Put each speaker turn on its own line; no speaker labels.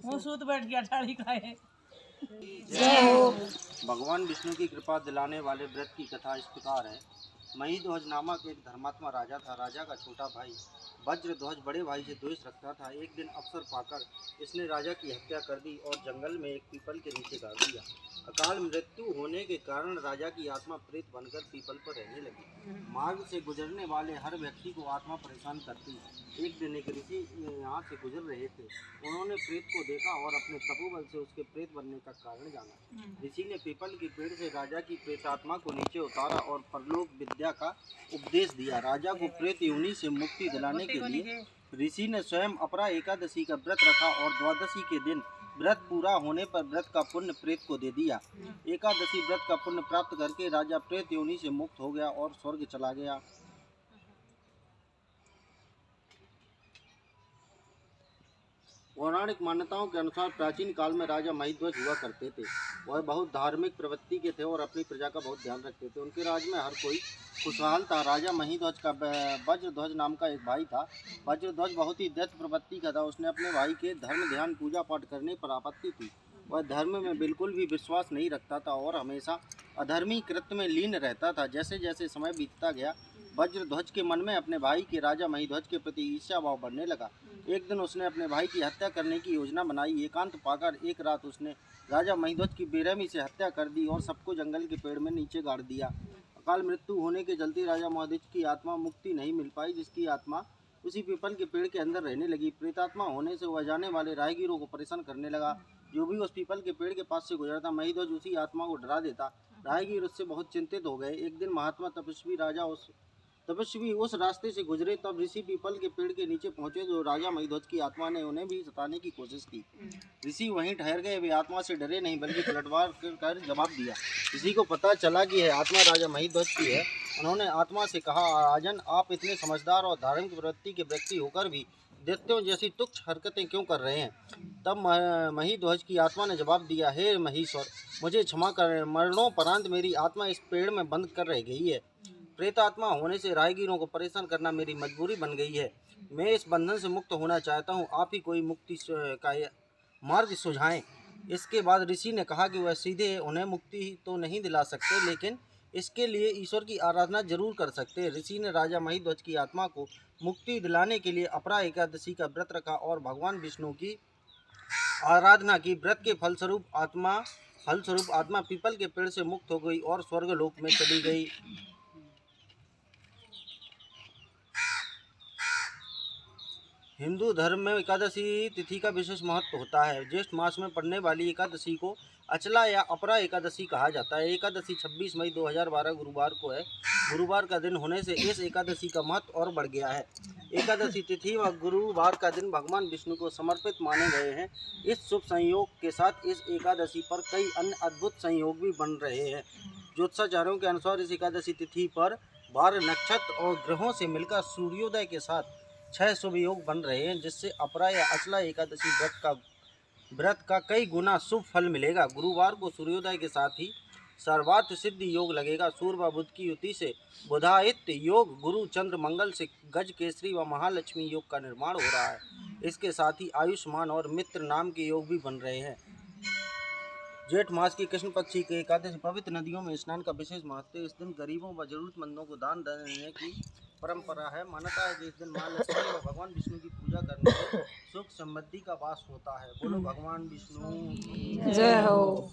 वो सूत बैठ गया ठाड़ी खाए।
भगवान विष्णु की कृपा दिलाने वाले व्रत की कथा इस प्रकार है। महीध्वज नामक एक धर्मात्मा राजा था। राजा का छोटा भाई वज्रध्वज बड़े भाई से द्वेष रखता था। एक दिन अवसर पाकर इसने राजा की हत्या कर दी और जंगल में एक पीपल के नीचे गाड़ दिया। अकाल मृत्यु होने के कारण राजा की आत्मा प्रेत बनकर पीपल पर रहने लगी। मार्ग से गुजरने वाले हर व्यक्ति को आत्मा परेशान करती। एक दिन एक ऋषि यहाँ से गुजर रहे थे। उन्होंने प्रेत को देखा और अपने तपोबल से उसके प्रेत बनने का कारण जाना। ऋषि ने पीपल के पेड़ से राजा की प्रेतात्मा को नीचे उतारा और परलोक विद्या का उपदेश दिया। राजा को प्रेत योनि से मुक्ति दिलाने के लिए ऋषि ने स्वयं अपरा एकादशी का व्रत रखा और द्वादशी के दिन व्रत पूरा होने पर व्रत का पुण्य प्रेत को दे दिया। एकादशी व्रत का पुण्य प्राप्त करके राजा प्रेत योनि से मुक्त हो गया और स्वर्ग चला गया। पौराणिक मान्यताओं के अनुसार प्राचीन काल में राजा महीध्वज हुआ करते थे। वह बहुत धार्मिक प्रवृत्ति के थे और अपनी प्रजा का बहुत ध्यान रखते थे। उनके राज्य में हर कोई खुशहाल था। राजा महीध्वज का वज्रध्वज नाम का एक भाई था। वज्रध्वज बहुत ही दैत्य प्रवृत्ति का था। उसने अपने भाई के धर्म ध्यान पूजा पाठ करने पर आपत्ति थी। वह धर्म में बिल्कुल भी विश्वास नहीं रखता था और हमेशा अधर्मी कृत्य में लीन रहता था। जैसे जैसे समय बीतता गया वज्रध्वज के मन में अपने भाई के राजा महीध्वज के प्रति ईर्ष्या भाव बढ़ने लगा। एक दिन उसने अपने भाई की हत्या करने की योजना बनाई। एकांत पाकर एक रात उसने राजा महीध्वज की बेरहमी से हत्या कर दी और सबको जंगल के पेड़ में नीचे गाड़ दिया। अकाल मृत्यु होने के चलते राजा महीध्वज की आत्मा मुक्ति नहीं मिल पाई, जिसकी आत्मा उसी पीपल के पेड़ के अंदर रहने लगी। प्रेतात्मा होने से वह जाने वाले राहगीरों को परेशान करने लगा। जो भी उस पीपल के पेड़ के पास से गुजरता महीध्वज उसी आत्मा को डरा देता। राहगीर उससे बहुत चिंतित हो गए। एक दिन महात्मा तपस्वी उस रास्ते से गुजरे। तब ऋषि पीपल के पेड़ के नीचे पहुंचे। जो राजा महीध्वज की आत्मा ने उन्हें भी सताने की कोशिश की। ऋषि वहीं ठहर गए। वे आत्मा से डरे नहीं बल्कि पलटवार कर जवाब दिया। ऋषि को पता चला कि यह आत्मा राजा महीध्वज की है। उन्होंने आत्मा से कहा, राजन, आप इतने समझदार और धार्मिक प्रवृत्ति के व्यक्ति होकर भी दैत्यों जैसी तुच्छ हरकतें क्यों कर रहे हैं? तब महीध्वज की आत्मा ने जवाब दिया, हे महीश्वर, मुझे क्षमा करें। मरणोपरांत मेरी आत्मा इस पेड़ में बंद कर रह गई है। प्रेत आत्मा होने से राहगीरों को परेशान करना मेरी मजबूरी बन गई है। मैं इस बंधन से मुक्त होना चाहता हूँ। आप ही कोई मुक्ति का मार्ग सुझाएं। इसके बाद ऋषि ने कहा कि वह सीधे उन्हें मुक्ति तो नहीं दिला सकते, लेकिन इसके लिए ईश्वर की आराधना जरूर कर सकते हैं। ऋषि ने राजा महीध्वज की आत्मा को मुक्ति दिलाने के लिए अपरा एकादशी का व्रत रखा और भगवान विष्णु की आराधना की। व्रत के फलस्वरूप आत्मा पीपल के पेड़ से मुक्त हो गई और स्वर्गलोक में चली गई। हिंदू धर्म में एकादशी तिथि का विशेष महत्व होता है। ज्येष्ठ मास में पड़ने वाली एकादशी को अचला या अपरा एकादशी कहा जाता है। एकादशी 26 मई 2012 गुरुवार को है। गुरुवार का दिन होने से इस एकादशी का महत्व और बढ़ गया है। एकादशी तिथि व गुरुवार का दिन भगवान विष्णु को समर्पित माने गए हैं। इस शुभ संयोग के साथ इस एकादशी पर कई अन्य अद्भुत संयोग भी बन रहे हैं। ज्योतिषाचार्यों के अनुसार इस एकादशी तिथि पर 12 नक्षत्र और ग्रहों से मिलकर सूर्योदय के साथ 6 शुभ योग बन रहे हैं, जिससे अपरा या अचला एकादशी व्रत का कई गुना शुभ फल मिलेगा। गुरुवार को सूर्योदय के साथ ही सर्वार्थ सिद्धि योग लगेगा। सूर्य व बुध की युति से बुधादित्य योग, गुरु चंद्र मंगल से गज केसरी व महालक्ष्मी योग का निर्माण हो रहा है। इसके साथ ही आयुष्मान और मित्र नाम के योग भी बन रहे हैं। जेठ मास की कृष्ण पक्ष की एकादशी पवित्र नदियों में स्नान का विशेष महत्व है। इस दिन गरीबों व जरूरतमंदों को दान देने की परंपरा है। मान्यता है कि इस दिन मां लक्ष्मी व भगवान विष्णु की पूजा करने से सुख समृद्धि का वास होता है। बोलो भगवान विष्णु की जय हो।